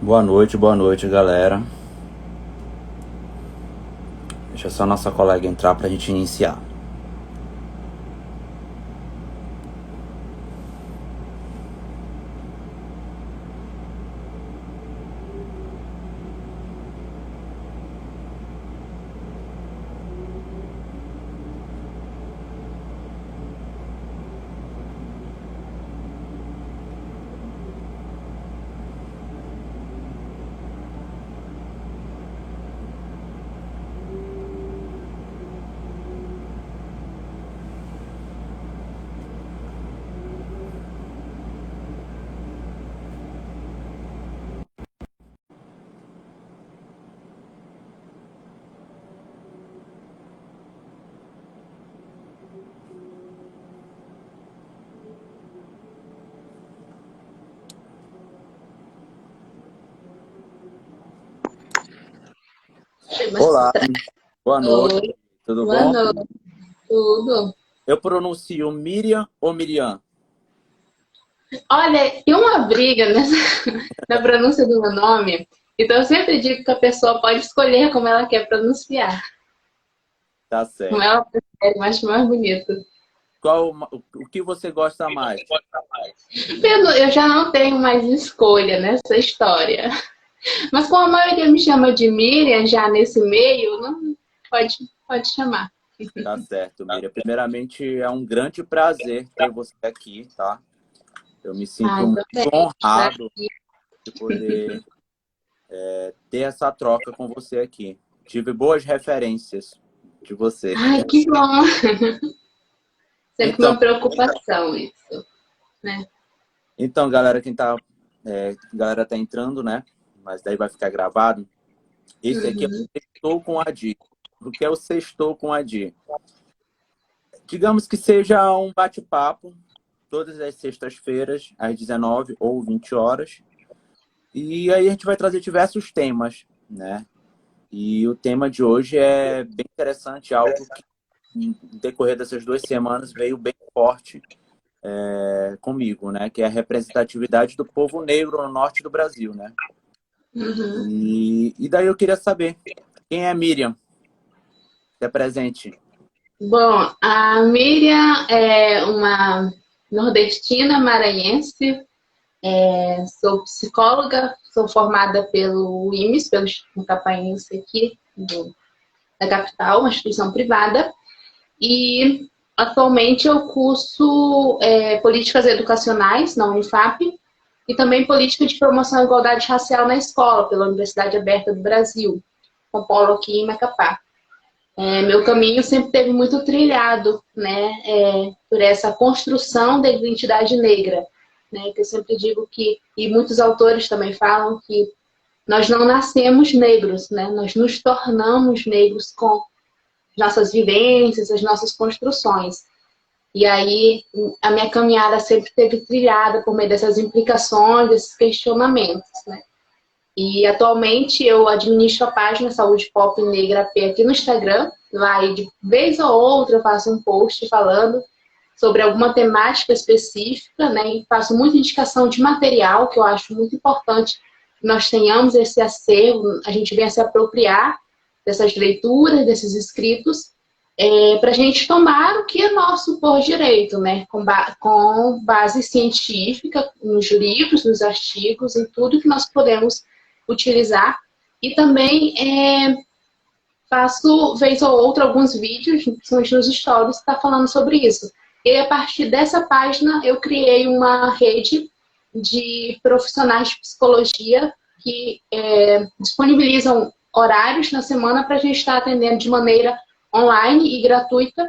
Boa noite, galera. Deixa só nossa colega entrar pra gente iniciar. Olá, boa noite, Oi, tudo boa bom? noite, tudo. Eu pronuncio Miriam ou Miriam? Olha, tem uma briga na pronúncia do meu nome, então eu sempre digo que a pessoa pode escolher como ela quer pronunciar, Tá como certo. ela prefere, eu acho mais bonito. O que você gosta mais? Eu já não tenho mais escolha nessa história, mas como a maioria me chama de Miriam já nesse meio, não pode, pode chamar. Tá certo, Miriam. Primeiramente, é um grande prazer ter você aqui, tá? Eu me sinto Ai, muito também. honrado de poder ter essa troca com você aqui. Tive boas referências de você. Ai, que bom. Sempre Então, uma preocupação isso, né? galera, galera tá entrando, né? Mas daí vai ficar gravado. Esse aqui é o Uhum. Sextou com a Di. O que é o Sextou com a Di? Digamos que seja um bate-papo todas as sextas-feiras, às 19 ou 20 horas. E aí a gente vai trazer diversos temas, né? E o tema de hoje é bem interessante, algo que no decorrer dessas 2 semanas veio bem forte comigo, né? Que é a representatividade do povo negro no norte do Brasil, né? Uhum. E daí eu queria saber, quem é Miriam? Se presente. Bom, a Miriam é uma nordestina maranhense, sou psicóloga, sou formada pelo IMES, pelo Instituto Capaense aqui da capital, uma instituição privada, e atualmente eu curso políticas educacionais na Unifap e também política de promoção à igualdade racial na escola, pela Universidade Aberta do Brasil, com polo aqui em Macapá. Meu caminho sempre teve muito trilhado, né, por essa construção da identidade negra, né, que eu sempre digo que, e muitos autores também falam que nós não nascemos negros, né, nós nos tornamos negros com nossas vivências, as nossas construções. E aí a minha caminhada sempre teve trilhada por meio dessas implicações, desses questionamentos, né. E atualmente eu administro a página Saúde Pop Negra P aqui no Instagram. Lá de vez ou outra eu faço um post falando sobre alguma temática específica, né? E faço muita indicação de material, que eu acho muito importante que nós tenhamos esse acervo, a gente venha se apropriar dessas leituras, desses escritos, para a gente tomar o que é nosso por direito, né? Com base científica, nos livros, nos artigos, em tudo que nós podemos utilizar. E também faço, vez ou outra, alguns vídeos, principalmente nos stories, que está falando sobre isso. E a partir dessa página, eu criei uma rede de profissionais de psicologia que disponibilizam horários na semana para a gente estar atendendo de maneira online e gratuita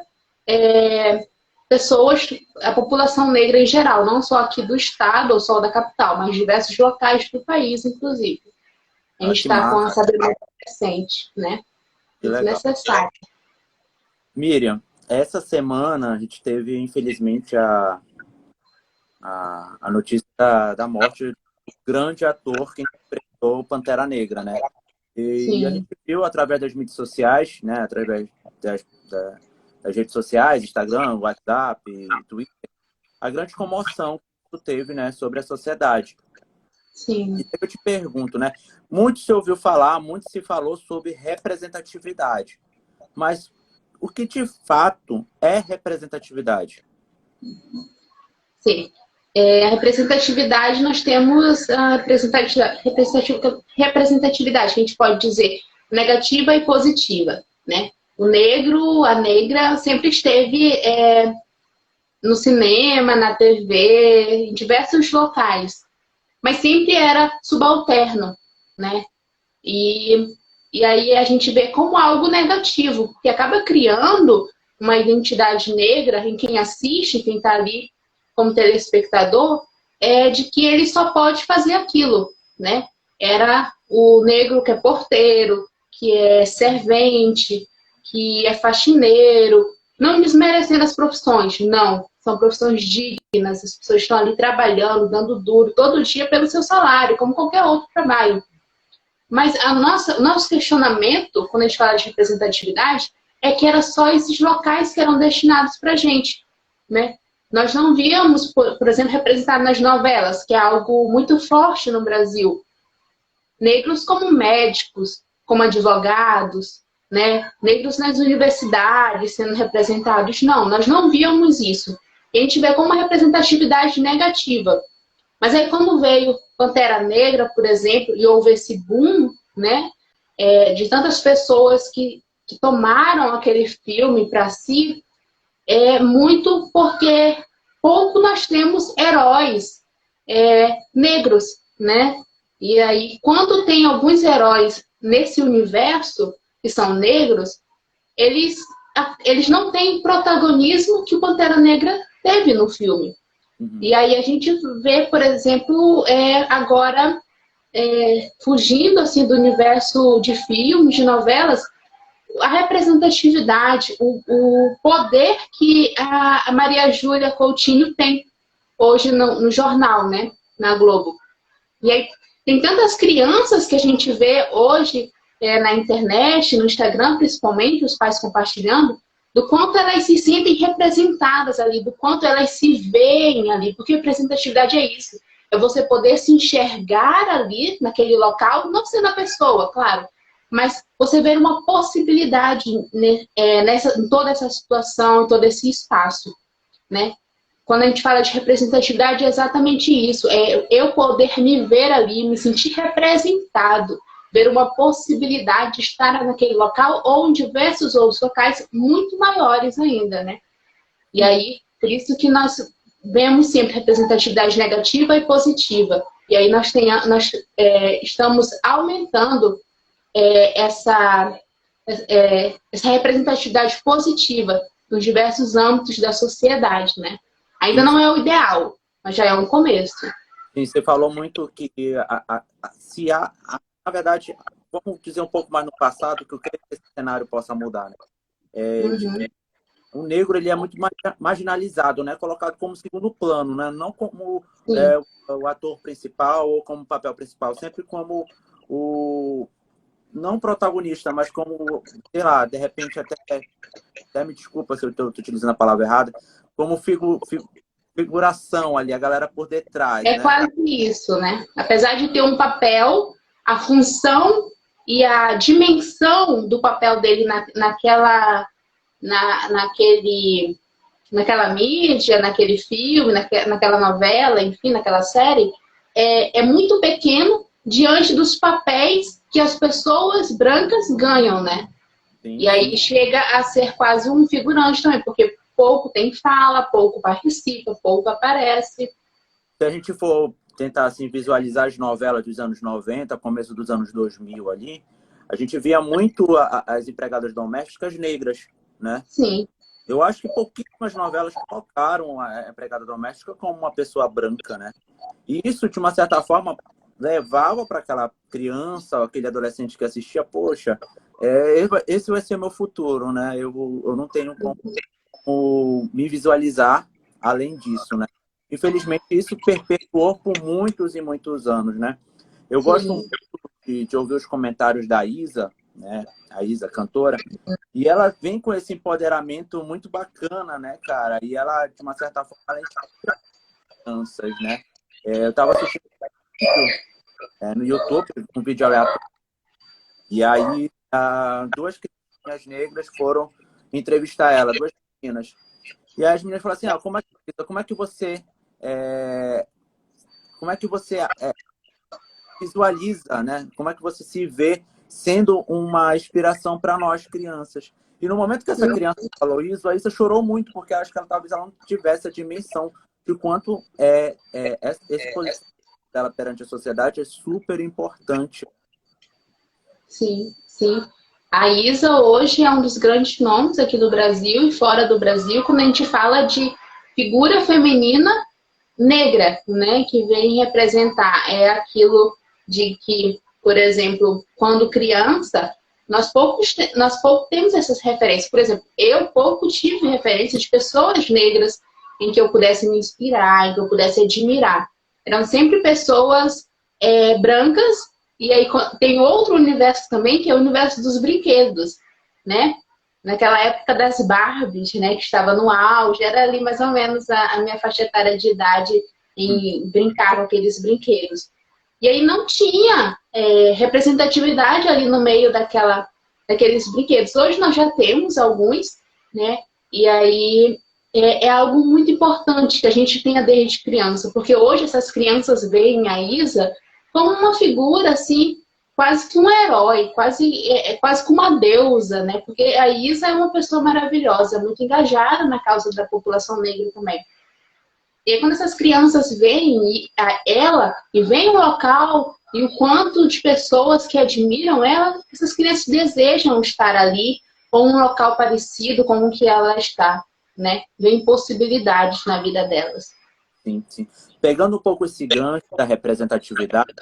pessoas, a população negra em geral, não só aqui do estado ou só da capital, mas diversos locais do país, inclusive. A Ah, gente que está com massa, essa demanda crescente, né? que Muito legal. necessário. Miriam, essa semana a gente teve, infelizmente, a notícia da morte do grande ator que interpretou Pantera Negra, né? E a gente Sim. viu através das mídias sociais, né? Através das redes sociais, Instagram, WhatsApp, Twitter, a grande comoção que isso teve, né, sobre a sociedade. Sim. E eu te pergunto, né? Muito se ouviu falar, muito se falou sobre representatividade. Mas o que de fato é representatividade? Sim. A representatividade, nós temos a representatividade, que a gente pode dizer negativa e positiva, né? O negro, a negra sempre esteve no cinema, na TV, em diversos locais, mas sempre era subalterno, né? E, e aí a gente vê como algo negativo, que acaba criando uma identidade negra em quem assiste, quem está ali como telespectador, de que ele só pode fazer aquilo, né? Era o negro que é porteiro, que é servente, que é faxineiro, não desmerecendo as profissões, não. São profissões dignas, as pessoas estão ali trabalhando, dando duro, todo dia pelo seu salário, como qualquer outro trabalho. Mas o nosso questionamento, quando a gente fala de representatividade, é que era só esses locais que eram destinados para a gente, né? Nós não víamos, por exemplo, representado nas novelas, que é algo muito forte no Brasil, negros como médicos, como advogados, né? Negros nas universidades sendo representados. Não, nós não víamos isso. E a gente vê como uma representatividade negativa. Mas aí quando veio Pantera Negra, por exemplo, e houve esse boom, né, de tantas pessoas que tomaram aquele filme para si, muito porque pouco nós temos heróis negros, né? E aí, quando tem alguns heróis nesse universo que são negros, eles não têm protagonismo que o Pantera Negra teve no filme. Uhum. E aí a gente vê, por exemplo, agora fugindo assim do universo de filmes, de novelas, a representatividade, o poder que a Maria Júlia Coutinho tem hoje no jornal, né, na Globo. E aí tem tantas crianças que a gente vê hoje na internet, no Instagram principalmente, os pais compartilhando, do quanto elas se sentem representadas ali, do quanto elas se veem ali, porque representatividade é isso. É você poder se enxergar ali, naquele local, não sendo a pessoa, claro, mas você ver uma possibilidade, né, em toda essa situação, em todo esse espaço, né? Quando a gente fala de representatividade, é exatamente isso. É eu poder me ver ali, me sentir representado, ver uma possibilidade de estar naquele local ou em diversos outros locais muito maiores ainda, né? E aí, por isso que nós vemos sempre representatividade negativa e positiva. E aí nós estamos aumentando essa representatividade positiva nos diversos âmbitos da sociedade, né? Ainda não é o ideal, mas já é um começo. Sim, você falou muito que na verdade, vamos dizer um pouco mais no passado, que eu creio que esse cenário possa mudar, né? O negro ele é muito marginalizado, né? Colocado como segundo plano, né? Não como o ator principal ou como papel principal, sempre como o não protagonista, mas como, sei lá, de repente até me desculpa se eu estou utilizando a palavra errada, como figuração ali, a galera por detrás, né? Quase isso, né? Apesar de ter um papel, a função e a dimensão do papel dele naquela mídia, naquele filme, naquela novela, enfim, naquela série, é muito pequeno diante dos papéis que as pessoas brancas ganham, né? Sim. E aí chega a ser quase um figurante também, porque pouco tem fala, pouco participa, pouco aparece. Se a gente for tentar assim, visualizar as novelas dos anos 90, começo dos anos 2000 ali, a gente via muito as empregadas domésticas negras, né? Sim. Eu acho que pouquíssimas novelas colocaram a empregada doméstica como uma pessoa branca, né? E isso, de uma certa forma, levava para aquela criança, aquele adolescente que assistia, poxa, esse vai ser meu futuro, né? Eu não tenho como me visualizar além disso, né? Infelizmente, isso perpetuou por muitos e muitos anos, né? Eu gosto muito de ouvir os comentários da Isa, né? A Isa, cantora, e ela vem com esse empoderamento muito bacana, né, cara? E ela, de uma certa forma, ela inspira crianças, né? Eu estava assistindo vídeo no YouTube, um vídeo aleatório. E aí, duas crianças negras foram entrevistar ela, duas meninas. E aí as meninas falaram assim, como é que você visualiza, né? Como é que você se vê sendo uma inspiração para nós, crianças? E no momento que essa criança falou isso, a Isa chorou muito, porque acho que talvez ela não tivesse a dimensão de quanto esse posicionamento dela perante a sociedade é super importante. Sim, sim. A Isa hoje é um dos grandes nomes aqui do Brasil e fora do Brasil, quando a gente fala de figura feminina negra, né, que vem representar. É aquilo de que, por exemplo, quando criança, nós pouco temos essas referências. Por exemplo, eu pouco tive referência de pessoas negras em que eu pudesse me inspirar, em que eu pudesse admirar. Eram sempre pessoas brancas. E aí tem outro universo também, que é o universo dos brinquedos, né? Naquela época das Barbies, né? Que estava no auge, era ali mais ou menos a minha faixa etária de idade em brincar com aqueles brinquedos. E aí não tinha representatividade ali no meio daqueles brinquedos. Hoje nós já temos alguns, né? E aí é algo muito importante que a gente tenha desde criança, porque hoje essas crianças veem a Isa como uma figura, assim, quase que um herói, quase que uma deusa, né? Porque a Isa é uma pessoa maravilhosa, muito engajada na causa da população negra também. E aí, quando essas crianças veem ela e veem o local e o quanto de pessoas que admiram ela, essas crianças desejam estar ali ou um local parecido com o que ela está, né? Vem possibilidades na vida delas. Sim, sim. Pegando um pouco esse gancho da representatividade,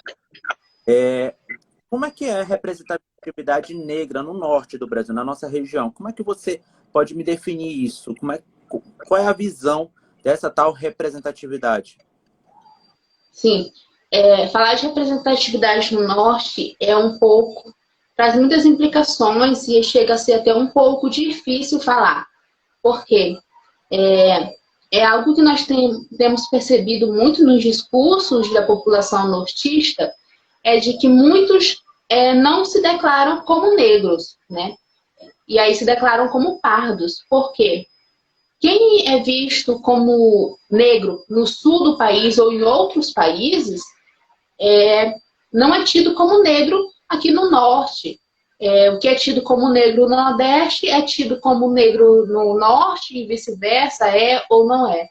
como é que é a representatividade negra no norte do Brasil, na nossa região? Como é que você pode me definir isso? Qual é a visão dessa tal representatividade? Sim. Falar de representatividade no norte traz muitas implicações e chega a ser até um pouco difícil falar. Por quê? É algo que nós temos percebido muito nos discursos da população nortista, é de que muitos não se declaram como negros, né? E aí se declaram como pardos. Por quê? Quem é visto como negro no sul do país ou em outros países, não é tido como negro aqui no norte. O que é tido como negro no Nordeste é tido como negro no Norte e vice-versa, ou não é.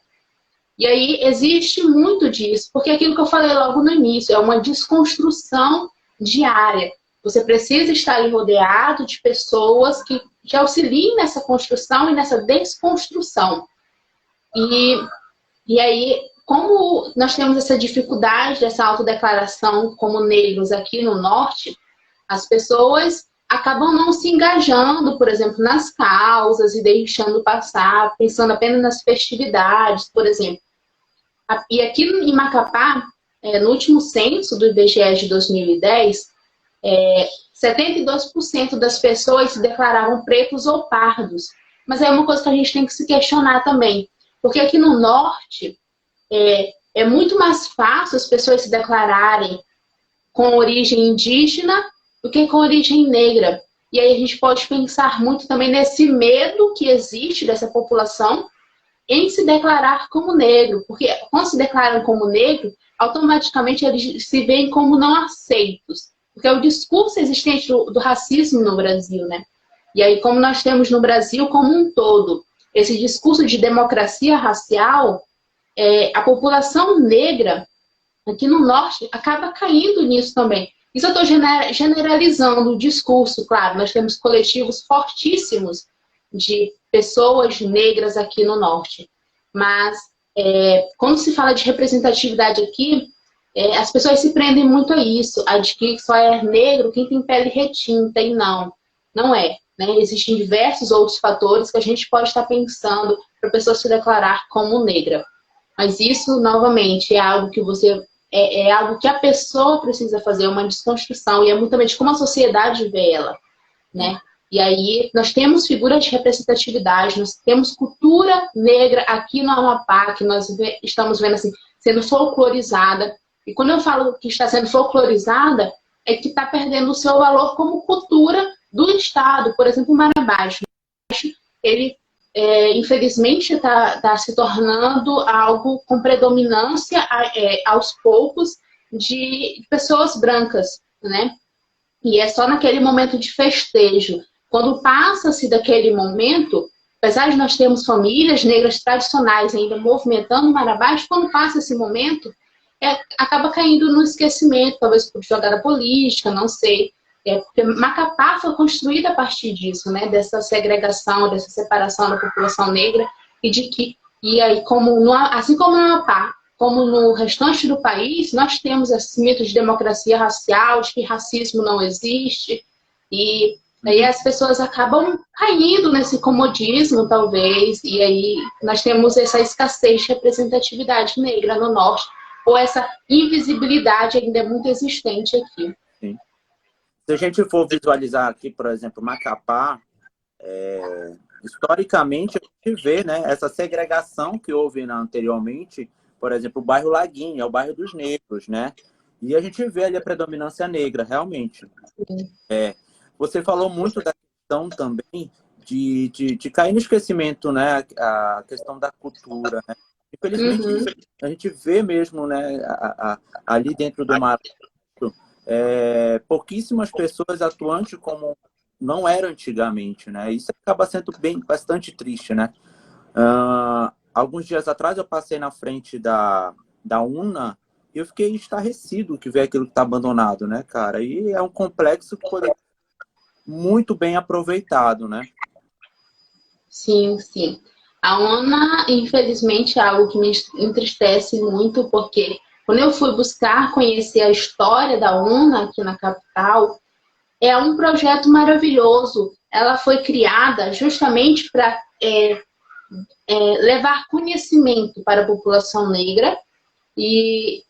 E aí existe muito disso, porque aquilo que eu falei logo no início, é uma desconstrução diária. Você precisa estar ali rodeado de pessoas que auxiliem nessa construção e nessa desconstrução. E aí, como nós temos essa dificuldade dessa autodeclaração como negros aqui no Norte, as pessoas acabam não se engajando, por exemplo, nas causas e deixando passar, pensando apenas nas festividades, por exemplo. E aqui em Macapá, no último censo do IBGE de 2010, 72% das pessoas se declaravam pretos ou pardos. Mas é uma coisa que a gente tem que se questionar também. Porque aqui no Norte, é muito mais fácil as pessoas se declararem com origem indígena do que com origem negra. E aí a gente pode pensar muito também nesse medo que existe dessa população em se declarar como negro. Porque quando se declaram como negro, automaticamente eles se veem como não aceitos. Porque é o discurso existente do racismo no Brasil, né? E aí, como nós temos no Brasil como um todo, esse discurso de democracia racial, a população negra aqui no Norte acaba caindo nisso também. Isso eu estou generalizando o discurso, claro. Nós temos coletivos fortíssimos de pessoas negras aqui no Norte. Mas, quando se fala de representatividade aqui, as pessoas se prendem muito a isso, a de que só é negro quem tem pele retinta, e não é. Né? Existem diversos outros fatores que a gente pode estar pensando para a pessoa se declarar como negra. Mas isso, novamente, é algo que algo que a pessoa precisa fazer, uma desconstrução, e é muito também de como a sociedade vê ela, né? E aí, nós temos figuras de representatividade, nós temos cultura negra aqui no Amapá, que nós estamos vendo assim, sendo folclorizada. E quando eu falo que está sendo folclorizada, é que está perdendo o seu valor como cultura do Estado. Por exemplo, o Marabás. Ele, infelizmente, está se tornando algo com predominância aos poucos de pessoas brancas, né? E é só naquele momento de festejo. Quando passa-se daquele momento, apesar de nós termos famílias negras tradicionais ainda movimentando o Marabás, quando passa esse momento, acaba caindo no esquecimento, talvez por jogada política, não sei. Porque Macapá foi construída a partir disso, né? Dessa segregação, dessa separação da população negra, e aí, assim como no Amapá, como no restante do país, nós temos esse mito de democracia racial, de que racismo não existe, e aí as pessoas acabam caindo nesse comodismo, talvez, e aí nós temos essa escassez de representatividade negra no Norte, ou essa invisibilidade ainda é muito existente aqui. Sim. Se a gente for visualizar aqui, por exemplo, Macapá, historicamente a gente vê, né, essa segregação que houve anteriormente, por exemplo, o bairro Laguinho, é o bairro dos negros, né? E a gente vê ali a predominância negra, realmente. Você falou muito da questão também de cair no esquecimento, né? A questão da cultura, né? Infelizmente, a gente vê mesmo, né, ali dentro do mar, pouquíssimas pessoas atuantes como não era antigamente, né? Isso acaba sendo bastante triste, né? Alguns dias atrás eu passei na frente da UNA e eu fiquei estarrecido que ver aquilo que está abandonado, né, cara? E é um complexo que poderia ser muito bem aproveitado, né? Sim, sim. A UNA, infelizmente, é algo que me entristece muito, porque quando eu fui buscar conhecer a história da UNA aqui na capital, é um projeto maravilhoso. Ela foi criada justamente para levar conhecimento para a população negra e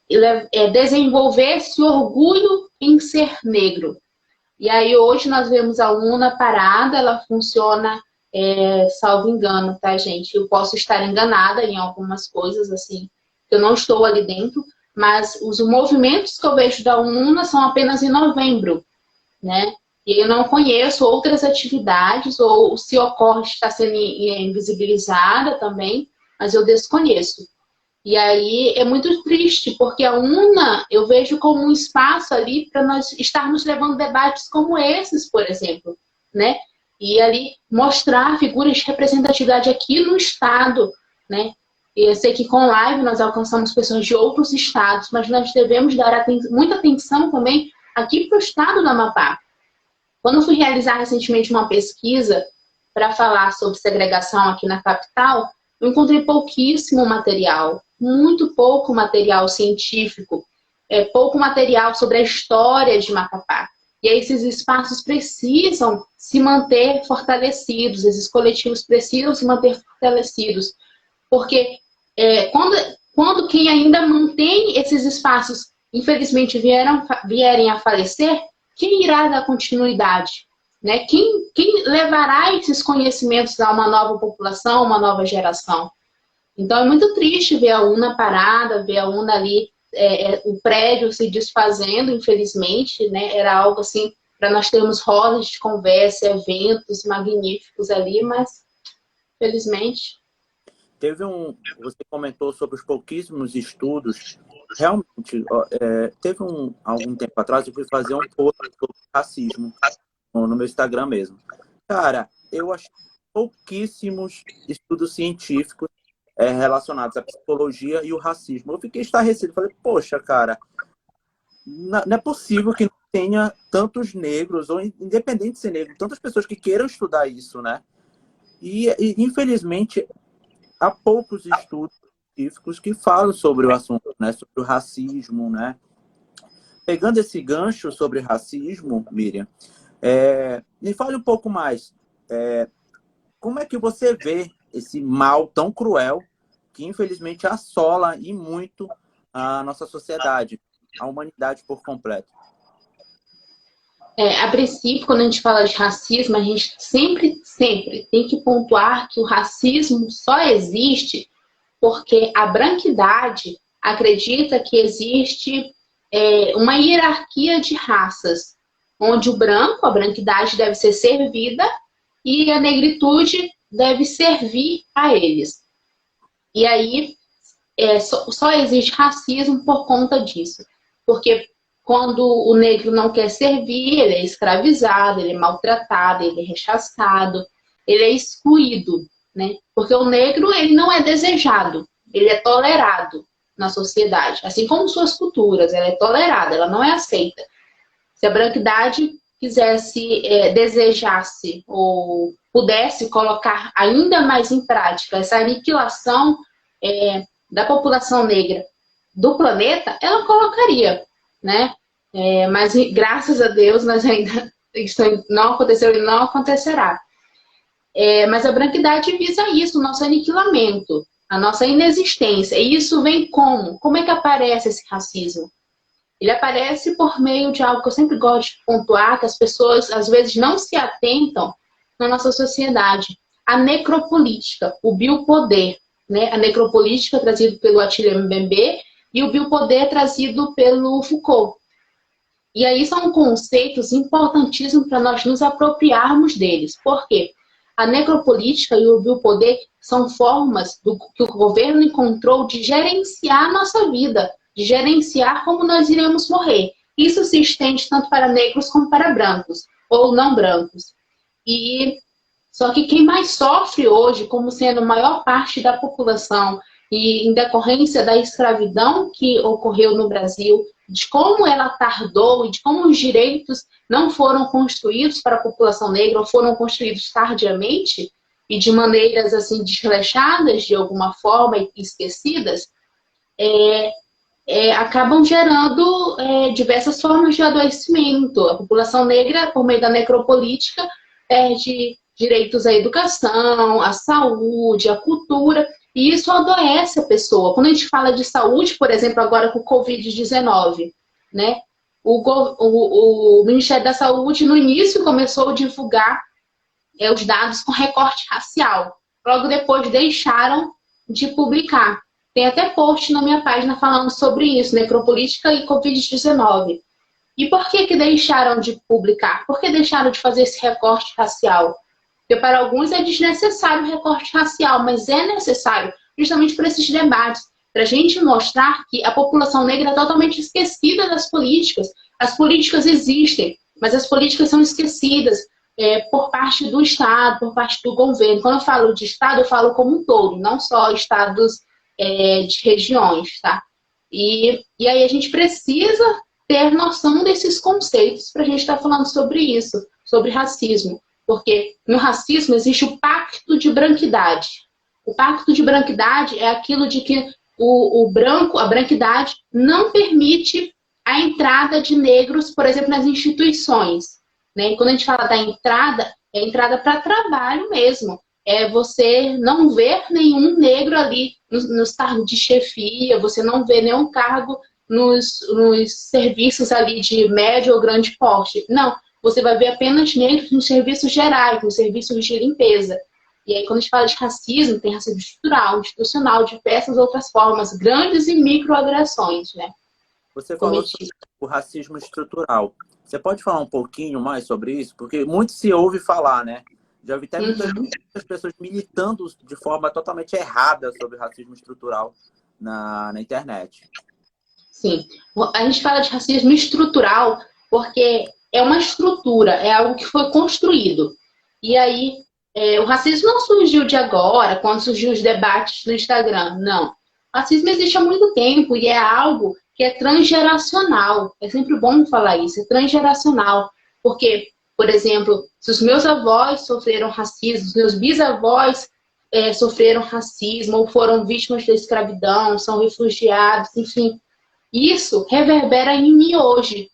desenvolver esse orgulho em ser negro. E aí hoje nós vemos a UNA parada, ela funciona, salvo engano, tá, gente? Eu posso estar enganada em algumas coisas, assim, eu não estou ali dentro, mas os movimentos que eu vejo da UNA são apenas em novembro, né? E eu não conheço outras atividades, ou se ocorre, está sendo invisibilizada também, mas eu desconheço. E aí é muito triste, porque a UNA eu vejo como um espaço ali para nós estarmos levando debates como esses, por exemplo, né? E ali mostrar figuras de representatividade aqui no estado, né? E eu sei que com live nós alcançamos pessoas de outros estados, mas nós devemos dar muita atenção também aqui para o estado do Amapá. Quando eu fui realizar recentemente uma pesquisa para falar sobre segregação aqui na capital, eu encontrei pouquíssimo material, muito pouco material científico, pouco material sobre a história de Macapá. E aí esses espaços precisam se manter fortalecidos, esses coletivos precisam se manter fortalecidos, porque quando quem ainda mantém esses espaços, infelizmente, vierem a falecer, quem irá dar continuidade? Né? Quem levará esses conhecimentos a uma nova população, uma nova geração? Então é muito triste ver a UNA parada, ver a UNA ali, o prédio se desfazendo, infelizmente, né? Era algo assim, para nós termos rodas de conversa, eventos magníficos ali, mas, infelizmente... Você comentou sobre os pouquíssimos estudos. Realmente, teve algum tempo atrás, eu fui fazer um post sobre racismo no meu Instagram mesmo. Cara, eu achei pouquíssimos estudos científicos relacionados à psicologia e o racismo. Eu fiquei estarrecido. Falei, poxa, cara, não é possível que não tenha tantos negros, ou independente de ser negro, tantas pessoas que queiram estudar isso, né? E infelizmente, há poucos estudos científicos que falam sobre o assunto, né? Sobre o racismo, né? Pegando esse gancho sobre racismo, Miriam, me fale um pouco mais. Como é que você vê esse mal tão cruel que, infelizmente, assola e muito a nossa sociedade, a humanidade por completo? A princípio, quando a gente fala de racismo, a gente sempre tem que pontuar que o racismo só existe porque a branquidade acredita que existe uma hierarquia de raças, onde o branco, a branquidade deve ser servida e a negritude deve servir a eles. E aí só existe racismo por conta disso. Porque quando o negro não quer servir, ele é escravizado, ele é maltratado, ele é rechaçado, ele é excluído, né? Porque o negro, ele não é desejado, ele é tolerado na sociedade. Assim como suas culturas, ela é tolerada, ela não é aceita. Se a branquidade quisesse, desejasse ou pudesse colocar ainda mais em prática essa aniquilação da população negra do planeta, ela colocaria, né? Mas graças a Deus, isso não aconteceu e não acontecerá. Mas a branquidade visa isso, o nosso aniquilamento, a nossa inexistência. E isso vem como? Como é que aparece esse racismo? Ele aparece por meio de algo que eu sempre gosto de pontuar, que as pessoas às vezes não se atentam na nossa sociedade. A necropolítica, o biopoder, né? A necropolítica trazido pelo Attila Mbembe e o biopoder trazido pelo Foucault. E aí são conceitos importantíssimos para nós nos apropriarmos deles. Por quê? A necropolítica e o biopoder são formas que o governo encontrou de gerenciar a nossa vida, de gerenciar como nós iremos morrer. Isso se estende tanto para negros como para brancos, ou não brancos. Só que quem mais sofre hoje, como sendo a maior parte da população, e em decorrência da escravidão que ocorreu no Brasil, de como ela tardou e de como os direitos não foram construídos para a população negra, ou foram construídos tardiamente e de maneiras assim desleixadas de alguma forma e esquecidas, acabam gerando diversas formas de adoecimento. A população negra, por meio da necropolítica, perde direitos à educação, à saúde, à cultura, e isso adoece a pessoa. Quando a gente fala de saúde, por exemplo, agora com o Covid-19, né? O Ministério da Saúde, no início, começou a divulgar os dados com recorte racial. Logo depois, deixaram de publicar. Tem até post na minha página falando sobre isso, necropolítica e Covid-19. E por que deixaram de publicar? Por que deixaram de fazer esse recorte racial? Porque para alguns é desnecessário o recorte racial, mas é necessário justamente por esses debates, para a gente mostrar que a população negra é totalmente esquecida das políticas. As políticas existem, mas as políticas são esquecidas por parte do Estado, por parte do governo. Quando eu falo de Estado, eu falo como um todo, não só estados de regiões, tá? E aí a gente precisa ter noção desses conceitos para a gente estar falando sobre isso, sobre racismo. Porque no racismo existe o pacto de branquidade. O pacto de branquidade é aquilo de que o branco, a branquidade, não permite a entrada de negros, por exemplo, nas instituições. Né? E quando a gente fala da entrada, é entrada para trabalho mesmo. É você não ver nenhum negro ali nos cargos de chefia, você não vê nenhum cargo nos serviços ali de médio ou grande porte. Não. Você vai ver apenas negros nos serviços gerais, nos serviços de limpeza. E aí, quando a gente fala de racismo, tem racismo estrutural, institucional, de diversas outras formas, grandes e microagressões, né? Você falou sobre o racismo estrutural. Você pode falar um pouquinho mais sobre isso? Porque muito se ouve falar, né? Já vi até muitas pessoas militando de forma totalmente errada sobre racismo estrutural na internet. Sim. A gente fala de racismo estrutural porque é uma estrutura, é algo que foi construído. E aí, o racismo não surgiu de agora, quando surgiu os debates no Instagram, não. O racismo existe há muito tempo e é algo que é transgeracional. É sempre bom falar isso, é transgeracional. Porque, por exemplo, se os meus avós sofreram racismo, os meus bisavós sofreram racismo, ou foram vítimas da escravidão, são refugiados, enfim, isso reverbera em mim hoje.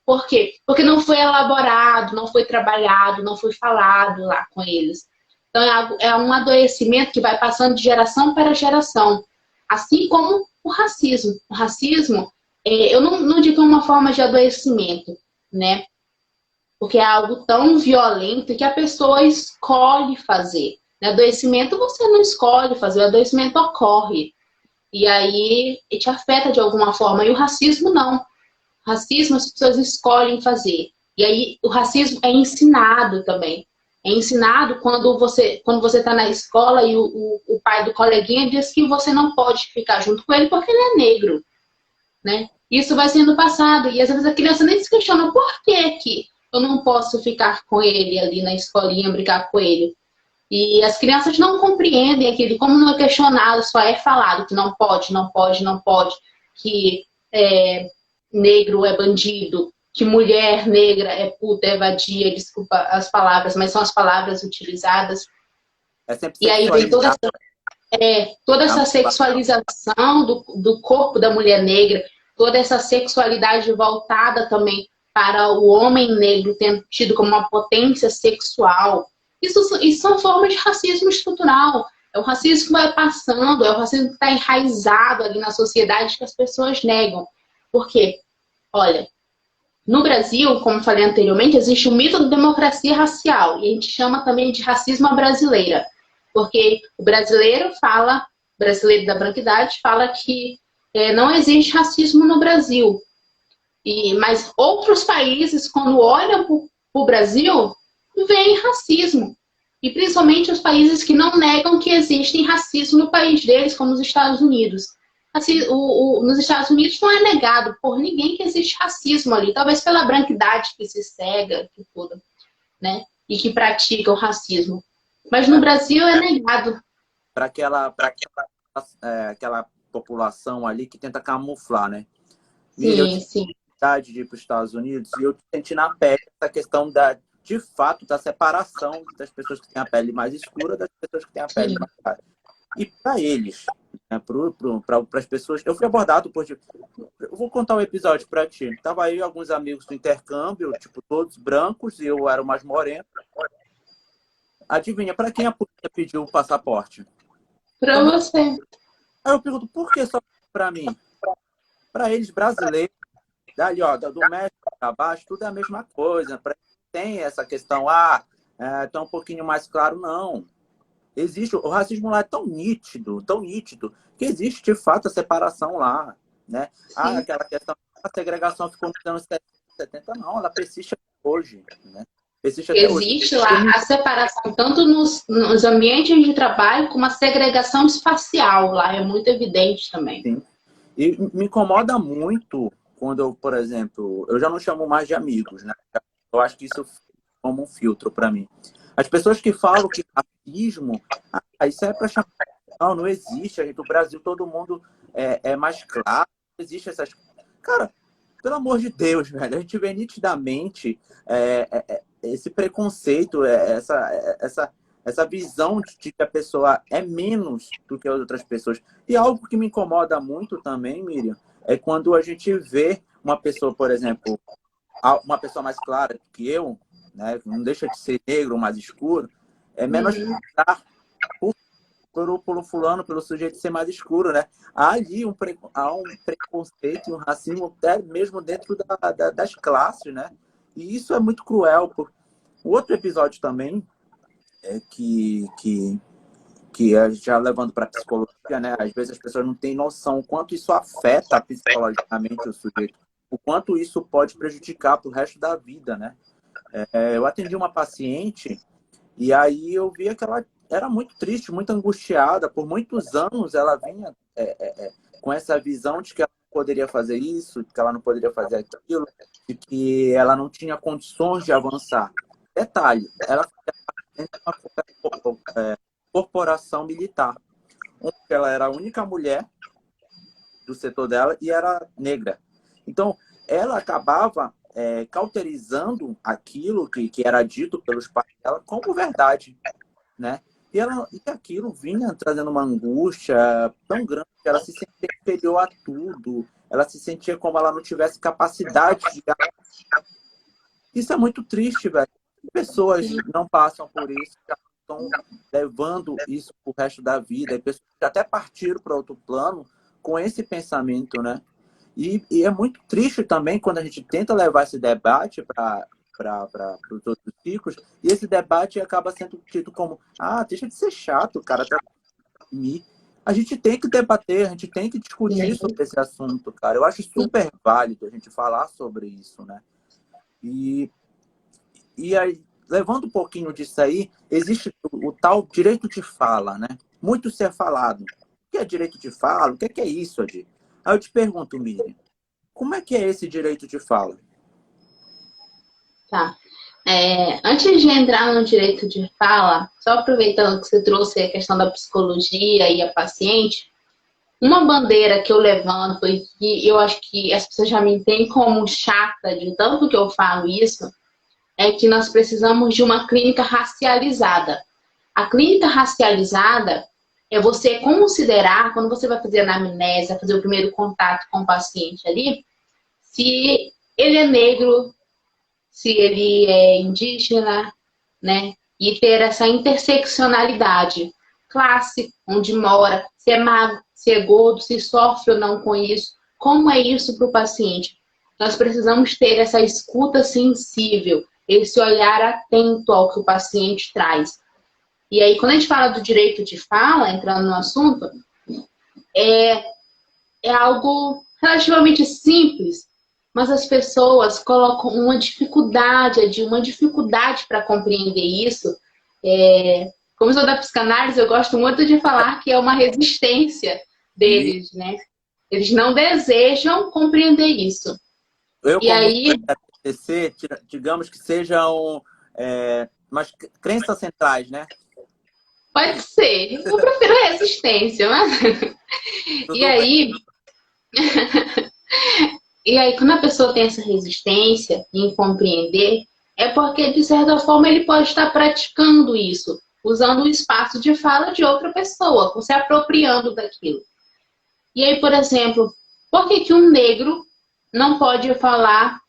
Por quê? Porque não foi elaborado, não foi trabalhado, não foi falado lá com eles. Então é um adoecimento que vai passando de geração para geração. Assim como o racismo. O racismo, eu não digo uma forma de adoecimento, né? Porque é algo tão violento que a pessoa escolhe fazer. Adoecimento você não escolhe fazer, o adoecimento ocorre. E aí te afeta de alguma forma. E o racismo não. Racismo as pessoas escolhem fazer. E aí o racismo é ensinado também. É ensinado quando você está na escola e o pai do coleguinha diz que você não pode ficar junto com ele porque ele é negro, né? Isso vai sendo passado. E às vezes a criança nem se questiona por que eu não posso ficar com ele ali na escolinha, brincar com ele. E as crianças não compreendem aquilo, como não é questionado, só é falado que não pode, não pode, não pode, que negro é bandido, que mulher negra é puta, é vadia, desculpa as palavras, mas são as palavras utilizadas. É sempre E aí vem sexualizado. toda essa sexualização do corpo da mulher negra, toda essa sexualidade voltada também para o homem negro tendo tido como uma potência sexual. Isso são formas de racismo estrutural. É o racismo que vai passando, é o racismo que está enraizado ali na sociedade que as pessoas negam. Por quê? Olha, no Brasil, como falei anteriormente, existe o mito da democracia racial. E a gente chama também de racismo à brasileira. Porque o brasileiro brasileiro da branquidade, fala que não existe racismo no Brasil. Mas outros países, quando olham para o Brasil, veem racismo. E principalmente os países que não negam que existe racismo no país deles, como os Estados Unidos. Assim, nos Estados Unidos não é negado por ninguém que existe racismo ali. Talvez pela branquidade que se cega, que tudo, né? E que pratica o racismo. Mas no Brasil é negado. Para aquela população ali que tenta camuflar, né? Miriam, eu Sim, tive sim. vontade de ir para os Estados Unidos e eu senti na pele essa questão de fato, da separação das pessoas que têm a pele mais escura das pessoas que têm a pele Sim. mais clara. E para eles, né, para as pessoas, eu fui abordado por... Eu vou contar um episódio para ti. Tava aí alguns amigos do intercâmbio, tipo, todos brancos, e eu era o mais moreno. Adivinha, para quem a polícia pediu o passaporte? Para você. Aí eu pergunto, por que só para mim? Para eles, brasileiros, dali, ó, do México para baixo, tudo é a mesma coisa. Pra eles tem essa questão, tá um pouquinho mais claro, não. Existe, o racismo lá é tão nítido, que existe, de fato, a separação lá, né? Aquela questão, a segregação ficou nos anos 70, não, ela persiste até hoje, né? Persiste até hoje. Existe lá a separação, tanto nos ambientes de trabalho, como a segregação espacial lá, é muito evidente também. Sim. E me incomoda muito quando eu, por exemplo, eu já não chamo mais de amigos, né? Eu acho que isso como um filtro para mim. As pessoas que falam que racismo, isso é para chamar. Não existe. No Brasil todo mundo é mais claro. Não existe essas. Cara, pelo amor de Deus, velho. A gente vê nitidamente esse preconceito, essa visão de que a pessoa é menos do que as outras pessoas. E algo que me incomoda muito também, Miriam, é quando a gente vê uma pessoa, por exemplo, uma pessoa mais clara que eu, né, não deixa de ser negro ou mais escuro, é menosprezar pelo fulano, pelo sujeito ser mais escuro, né? Há ali há um preconceito e um racismo até mesmo dentro das classes, né? E isso é muito cruel. O outro episódio também é que já levando para a psicologia, né? Às vezes as pessoas não têm noção o quanto isso afeta psicologicamente o sujeito, o quanto isso pode prejudicar para o resto da vida, né? Eu atendi uma paciente e aí eu via que ela era muito triste, muito angustiada. Por muitos anos ela vinha com essa visão de que ela não poderia fazer isso, de que ela não poderia fazer aquilo, de que ela não tinha condições de avançar. Detalhe, ela fazia parte de uma corporação militar, onde ela era a única mulher do setor dela e era negra. Então, ela acabava cauterizando aquilo que era dito pelos pais dela como verdade, né? E aquilo vinha trazendo uma angústia tão grande que ela se sentia inferior a tudo. Ela se sentia como ela não tivesse capacidade de... Isso é muito triste, velho. Pessoas não passam por isso, já estão levando isso pro resto da vida. E pessoas que até partiram para outro plano com esse pensamento, né? E é muito triste também quando a gente tenta levar esse debate para os outros ciclos, e esse debate acaba sendo tido como, deixa de ser chato, cara, tá me. a gente tem que debater, a gente tem que discutir sobre esse assunto, cara. Eu acho super válido a gente falar sobre isso, né? E aí, levando um pouquinho disso aí, existe o tal direito de fala, né? Muito ser falado. O que é direito de fala? O que é isso, Adi? Aí eu te pergunto, Miriam, como é que é esse direito de fala? Tá. Antes de entrar no direito de fala, só aproveitando que você trouxe a questão da psicologia e a paciente, uma bandeira que eu levanto e que eu acho que as pessoas já me entendem como chata de tanto que eu falo isso, é que nós precisamos de uma clínica racializada. A clínica racializada é você considerar, quando você vai fazer a anamnese, vai fazer o primeiro contato com o paciente ali, se ele é negro, se ele é indígena, né? E ter essa interseccionalidade. Classe, onde mora, se é magro, se é gordo, se sofre ou não com isso. Como é isso para o paciente? Nós precisamos ter essa escuta sensível, esse olhar atento ao que o paciente traz. E aí, quando a gente fala do direito de fala, entrando no assunto, é algo relativamente simples, mas as pessoas colocam uma dificuldade para compreender isso. Como eu sou da psicanálise, eu gosto muito de falar que é uma resistência deles, né? Eles não desejam compreender isso. Eu, E como aí, TCC, digamos que sejam umas crenças centrais, né? pode ser. Eu prefiro resistência, mas... Tudo E bem. aí, quando a pessoa tem essa resistência em compreender, é porque, de certa forma, ele pode estar praticando isso, usando o espaço de fala de outra pessoa, se apropriando daquilo. E aí, por exemplo, por que um negro não pode falar,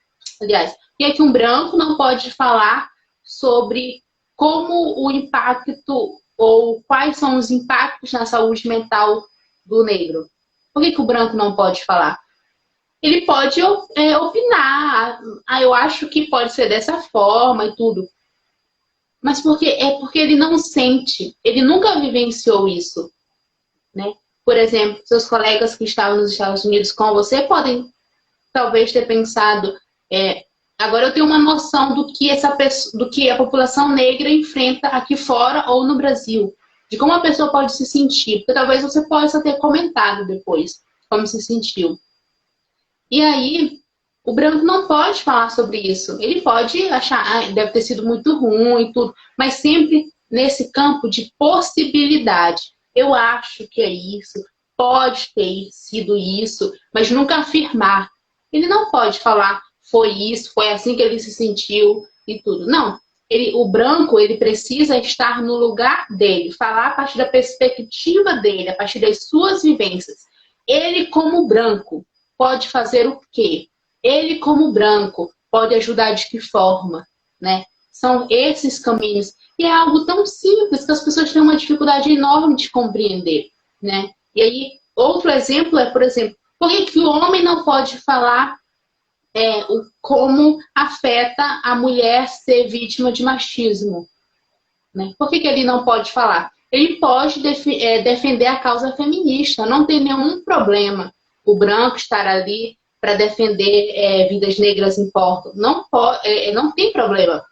aliás, por que um branco não pode falar sobre como o impacto ou quais são os impactos na saúde mental do negro? Por que o branco não pode falar? Ele pode opinar, eu acho que pode ser dessa forma e tudo. Mas porque ele não sente, ele nunca vivenciou isso, né? Por exemplo, seus colegas que estavam nos Estados Unidos com você podem talvez ter pensado, agora eu tenho uma noção do que a população negra enfrenta aqui fora ou no Brasil, de como a pessoa pode se sentir, porque talvez você possa ter comentado depois como se sentiu. E aí, o branco não pode falar sobre isso. Ele pode achar, deve ter sido muito ruim e tudo, mas sempre nesse campo de possibilidade. Eu acho que é isso, pode ter sido isso, mas nunca afirmar. Ele não pode falar, foi isso, foi assim que ele se sentiu e tudo. Não. O branco, ele precisa estar no lugar dele, falar a partir da perspectiva dele, a partir das suas vivências. Ele, como branco, pode fazer o quê? Ele, como branco, pode ajudar de que forma, né? São esses caminhos. E é algo tão simples que as pessoas têm uma dificuldade enorme de compreender, né? E aí, outro exemplo é, por exemplo, por que o homem não pode falar como afeta a mulher ser vítima de machismo, né? Por que ele não pode falar? Ele pode defender a causa feminista, não tem nenhum problema o branco estar ali para defender vidas negras importam. Não tem problema.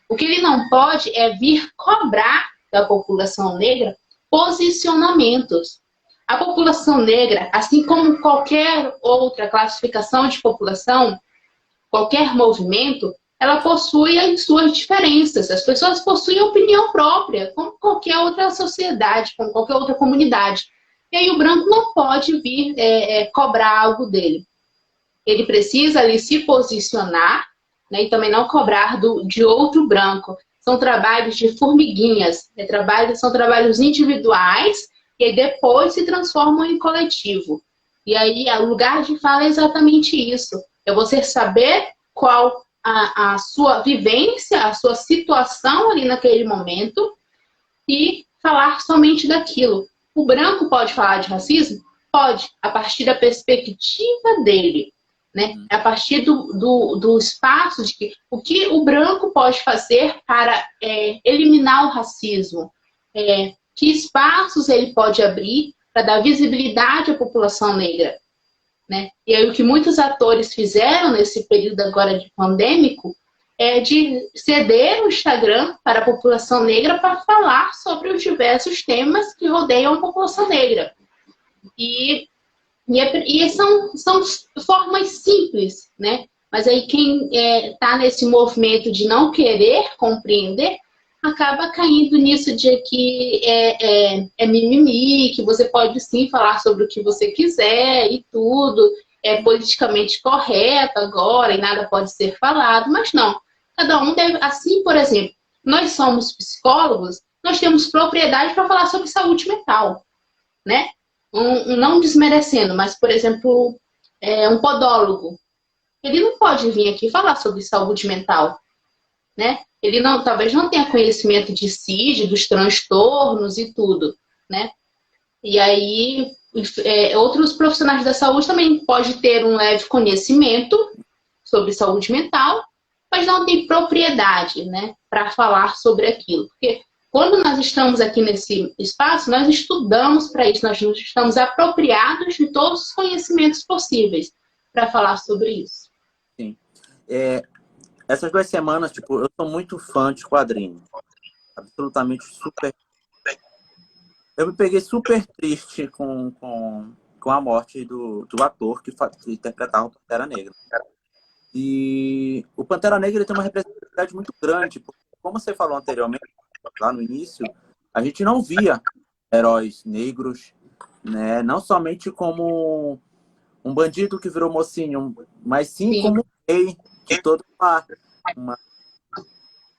O que ele não pode é vir cobrar da população negra posicionamentos. A população negra, assim como qualquer outra classificação de população, qualquer movimento, ela possui as suas diferenças. As pessoas possuem opinião própria, como qualquer outra sociedade, como qualquer outra comunidade. E aí o branco não pode vir cobrar algo dele. Ele precisa ali se posicionar, né, e também não cobrar de outro branco. São trabalhos de formiguinhas, são trabalhos individuais e aí depois se transformam em coletivo. E aí o lugar de fala é exatamente isso. É você saber qual a sua vivência, a sua situação ali naquele momento e falar somente daquilo. O branco pode falar de racismo? Pode, a partir da perspectiva dele, né? A partir do espaço de o que o branco pode fazer para eliminar o racismo. Que espaços ele pode abrir para dar visibilidade à população negra, né? E aí o que muitos atores fizeram nesse período agora de pandêmico é de ceder o Instagram para a população negra para falar sobre os diversos temas que rodeiam a população negra. E são formas simples, né? Mas aí quem está nesse movimento de não querer compreender acaba caindo nisso de que é mimimi, que você pode sim falar sobre o que você quiser e tudo, é politicamente correto agora e nada pode ser falado, mas não. Cada um deve, assim, por exemplo, nós somos psicólogos, nós temos propriedade para falar sobre saúde mental, né? Não desmerecendo, mas, por exemplo, um podólogo, ele não pode vir aqui falar sobre saúde mental, né? Ele talvez não tenha conhecimento de CID, dos transtornos e tudo, né? E aí, outros profissionais da saúde também podem ter um leve conhecimento sobre saúde mental, mas não tem propriedade, né, para falar sobre aquilo. Porque quando nós estamos aqui nesse espaço, nós estudamos para isso, nós estamos apropriados de todos os conhecimentos possíveis para falar sobre isso. Sim. Essas 2 semanas, tipo, eu sou muito fã de quadrinhos. Absolutamente super. Eu me peguei super triste com a morte do ator que interpretava o Pantera Negra. E o Pantera Negra ele tem uma representatividade muito grande, porque, como você falou anteriormente, lá no início, a gente não via heróis negros, né? Não somente como um bandido que virou mocinho, mas sim como um rei de toda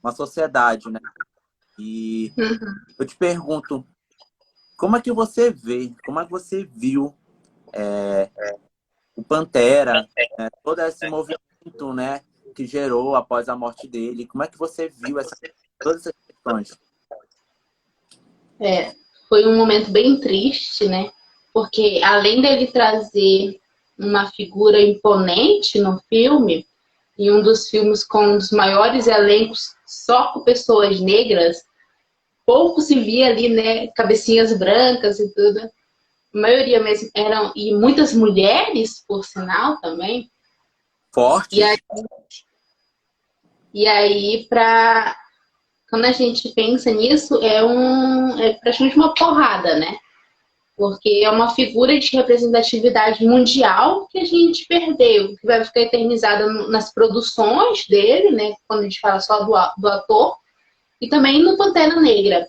uma sociedade, né? E eu te pergunto, como é que você viu o Pantera, né? Todo esse movimento, né, que gerou após a morte dele? Como é que você viu todas essas questões? Foi um momento bem triste, né? Porque além dele trazer uma figura imponente no filme, e um dos filmes com um dos maiores elencos só com pessoas negras, pouco se via ali, né? Cabecinhas brancas e tudo. A maioria mesmo eram, e muitas mulheres, por sinal, também. Fortes. E aí quando a gente pensa nisso, é praticamente uma porrada, né? Porque é uma figura de representatividade mundial que a gente perdeu, que vai ficar eternizada nas produções dele, né? Quando a gente fala só do ator, e também no Pantera Negra.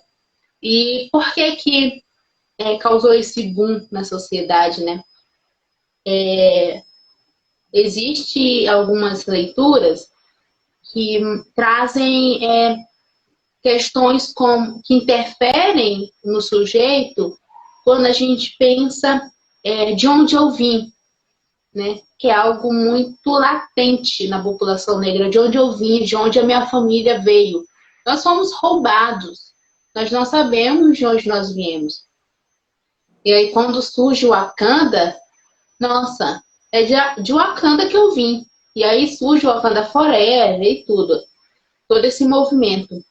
E por que causou esse boom na sociedade, né? Existe algumas leituras que trazem questões que interferem no sujeito quando a gente pensa de onde eu vim, né? Que é algo muito latente na população negra, de onde eu vim, de onde a minha família veio. Nós fomos roubados, nós não sabemos de onde nós viemos. E aí quando surge o Wakanda, nossa, é de Wakanda que eu vim. E aí surge o Wakanda Forever e tudo, todo esse movimento.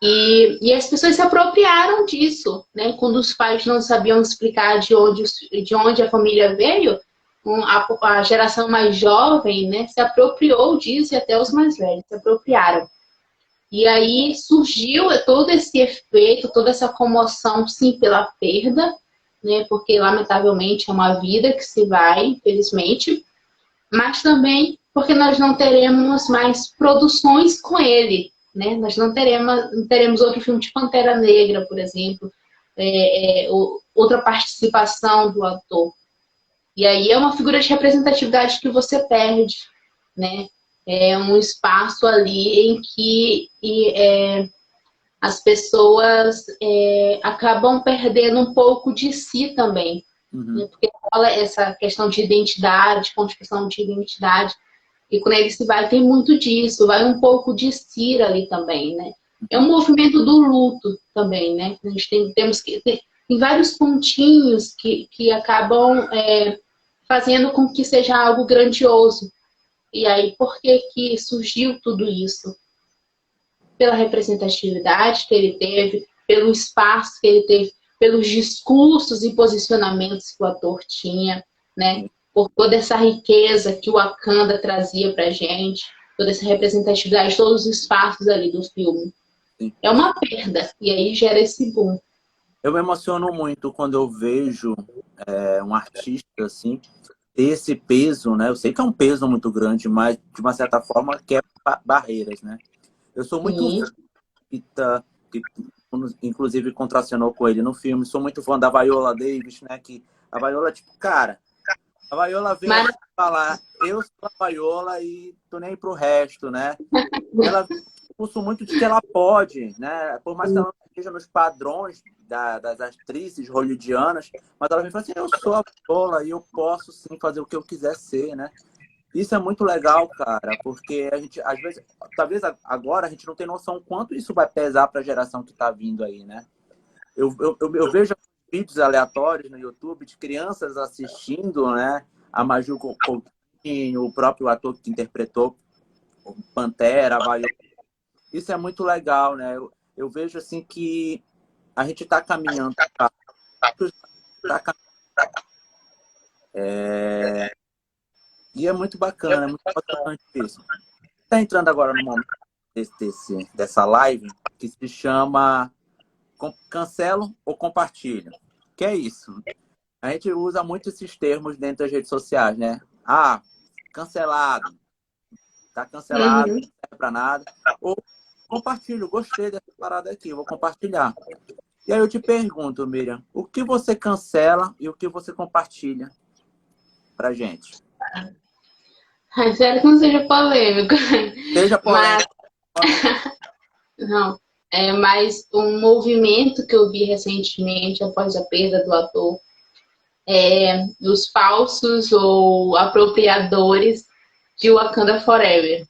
E as pessoas se apropriaram disso, né? Quando os pais não sabiam explicar de onde a família veio, a geração mais jovem, né, se apropriou disso e até os mais velhos se apropriaram. E aí surgiu todo esse efeito, toda essa comoção, sim, pela perda, né? Porque lamentavelmente é uma vida que se vai, infelizmente, mas também porque nós não teremos mais produções com ele. Né? Nós não teremos outro filme de Pantera Negra, por exemplo, outra participação do ator. E aí é uma figura de representatividade que você perde, né? É um espaço ali em que as pessoas acabam perdendo um pouco de si também. Né? Porque fala essa questão de identidade, construção de identidade. E quando ele se vai, tem muito disso, vai um pouco de si ali também, né? É um movimento do luto também, né? A gente tem vários pontinhos que acabam fazendo com que seja algo grandioso. E aí, por que surgiu tudo isso? Pela representatividade que ele teve, pelo espaço que ele teve, pelos discursos e posicionamentos que o ator tinha, né? Por toda essa riqueza que o Wakanda trazia pra gente, toda essa representatividade, todos os espaços ali do filme. Sim. É uma perda, e aí gera esse boom. Eu me emociono muito quando eu vejo um artista assim ter esse peso, né? Eu sei que é um peso muito grande, mas de uma certa forma quebra barreiras, né? Eu sou muito fã, que inclusive contracenou com ele no filme, sou muito fã da Viola Davis, né? Que a Viola, tipo, cara, a Viola veio Mas... aqui falar, eu sou a Viola e tô nem aí pro resto, né? Ela curso muito de que ela pode, né? Por mais que ela não esteja nos padrões das atrizes hollywoodianas, mas ela vem falar assim, eu sou a Viola e eu posso sim fazer o que eu quiser ser, né? Isso é muito legal, cara, porque a gente, às vezes, talvez agora a gente não tem noção quanto isso vai pesar para a geração que está vindo aí, né? Eu vejo vídeos aleatórios no YouTube de crianças assistindo, né? A Maju Coutinho, o próprio ator que interpretou o Pantera, a Viola. Isso é muito legal, né? Eu vejo assim que a gente está caminhando. E é muito bacana, é muito importante isso. Está entrando agora no momento dessa live que se chama cancelo ou compartilho. Que é isso? A gente usa muito esses termos dentro das redes sociais, né? Ah, cancelado. Tá cancelado, não serve para nada. Ou compartilho, gostei dessa parada aqui, vou compartilhar. E aí eu te pergunto, Miriam, o que você cancela e o que você compartilha pra gente? Espero que não seja polêmico. Seja polêmico. Não, é mais um movimento que eu vi recentemente após a perda do ator. Os falsos ou apropriadores de Wakanda Forever.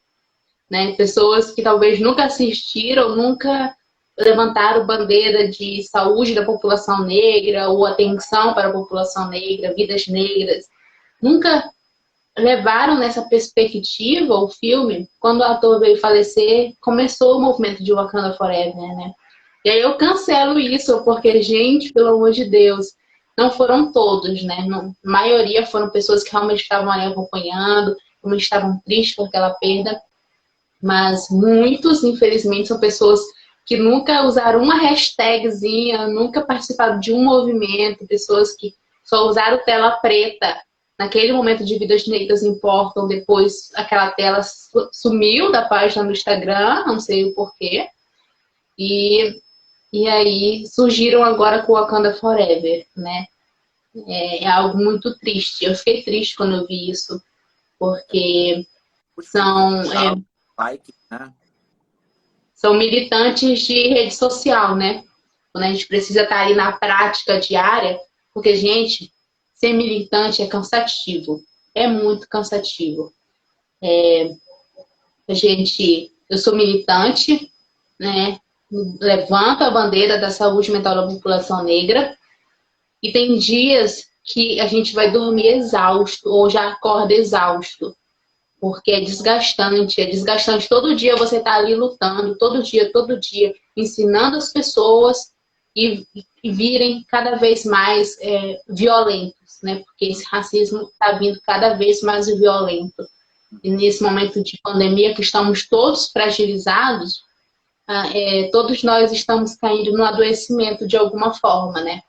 Né? Pessoas que talvez nunca assistiram, nunca levantaram bandeira de saúde da população negra ou atenção para a população negra, vidas negras. Nunca levaram nessa perspectiva o filme. Quando o ator veio falecer, começou o movimento de Wakanda Forever, né? E aí eu cancelo isso, porque, gente, pelo amor de Deus, não foram todos, né? Não, a maioria foram pessoas que realmente estavam ali acompanhando, realmente estavam tristes com aquela perda, mas muitos, infelizmente, são pessoas que nunca usaram uma hashtagzinha, nunca participaram de um movimento, pessoas que só usaram tela preta naquele momento de Vidas Negras Importam, depois aquela tela sumiu da página do Instagram, não sei o porquê, e aí surgiram agora com o Wakanda Forever, né? É algo muito triste. Eu fiquei triste quando eu vi isso, porque são, like, né? São militantes de rede social, né? Quando a gente precisa estar ali na prática diária, porque, gente, ser militante é cansativo. É muito cansativo. Eu sou militante, né? Levanto a bandeira da saúde mental da população negra e tem dias que a gente vai dormir exausto ou já acorda exausto, porque é desgastante. Todo dia você está ali lutando, todo dia, ensinando as pessoas e virem cada vez mais violentos, né? Porque esse racismo está vindo cada vez mais violento. E nesse momento de pandemia que estamos todos fragilizados, todos nós estamos caindo no adoecimento de alguma forma, né?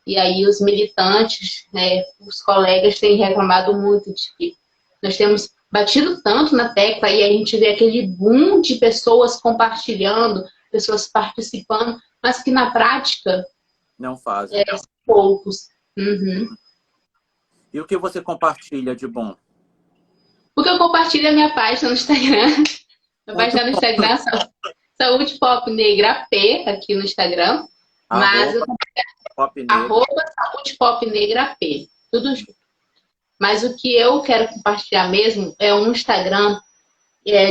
E aí os militantes, né, os colegas têm reclamado muito de que nós temos batido tanto na tecla e a gente vê aquele boom de pessoas compartilhando, pessoas participando, mas que na prática não fazem. São poucos. Uhum. E o que você compartilha de bom? Porque eu compartilho a minha página no Instagram. Minha página no Instagram é Saúde Pop Negra P, aqui no Instagram. Mas arroba Saúde Pop Negra P. Tudo junto. Mas o que eu quero compartilhar mesmo é um Instagram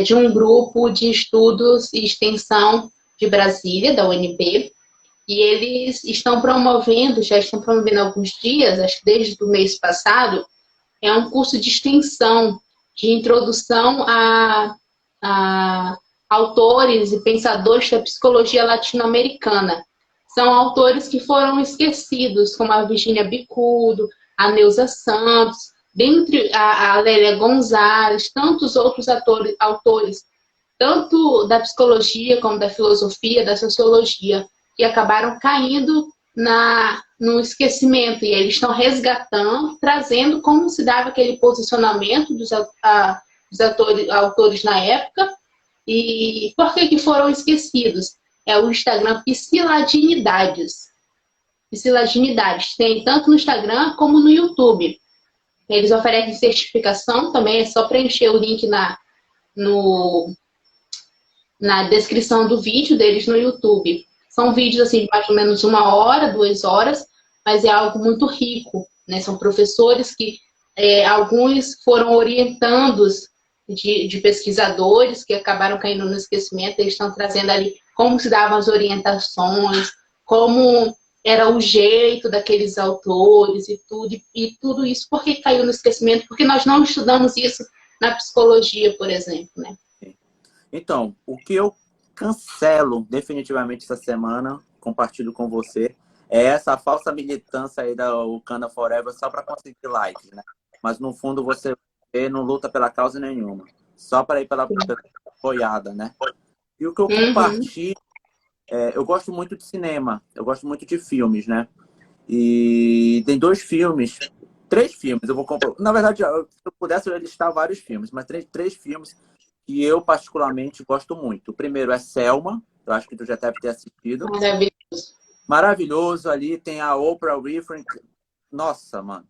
de um grupo de estudos e extensão de Brasília, da UNB, e eles já estão promovendo há alguns dias, acho que desde o mês passado, um curso de extensão, de introdução a autores e pensadores da psicologia latino-americana. são autores que foram esquecidos, como a Virginia Bicudo, a Neuza Santos, dentre a Lélia Gonzalez, tantos outros autores, tanto da psicologia como da filosofia, da sociologia, que acabaram caindo no esquecimento, e eles estão resgatando, trazendo como se dava aquele posicionamento dos autores na época, e por que foram esquecidos? É o Instagram Psiladinidades. Psiladinidades. Tem tanto no Instagram como no YouTube. Eles oferecem certificação também, é só preencher o link na descrição do vídeo deles no YouTube. São vídeos assim de mais ou menos 1 hora, 2 horas, mas é algo muito rico, né? São professores que alguns foram orientandos de pesquisadores que acabaram caindo no esquecimento. Eles estão trazendo ali como se davam as orientações, como era o jeito daqueles autores e tudo isso. Por que caiu no esquecimento? Porque nós não estudamos isso na psicologia, por exemplo, né? Então, o que eu cancelo definitivamente essa semana, compartilho com você, é essa falsa militância aí da Wakanda Forever só para conseguir likes, né? Mas no fundo você não luta pela causa nenhuma, só para ir pela apoiada, né? E o que eu compartilho, eu gosto muito de cinema, eu gosto muito de filmes, né? E tem 3 filmes, eu vou comprar. Na verdade, se eu pudesse eu ia listar vários filmes, mas 3 filmes que eu particularmente gosto muito. O primeiro é Selma, eu acho que tu já deve ter assistido. Maravilhoso. Maravilhoso, ali tem a Oprah Winfrey. Nossa, mano.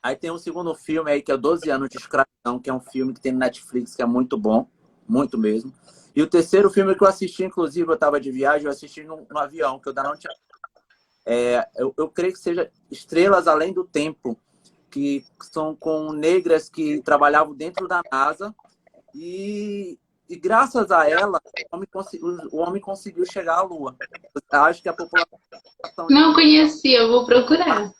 Aí tem um segundo filme aí que é 12 anos de escravidão, que é um filme que tem no Netflix, que é muito bom, muito mesmo. E o terceiro filme que eu assisti, inclusive, eu estava de viagem, eu assisti no avião, que eu ainda não tinha... eu creio que seja Estrelas Além do Tempo, que são com negras que trabalhavam dentro da NASA, e graças a ela, o homem conseguiu chegar à Lua. Eu acho que a população... Não conhecia, eu vou procurar.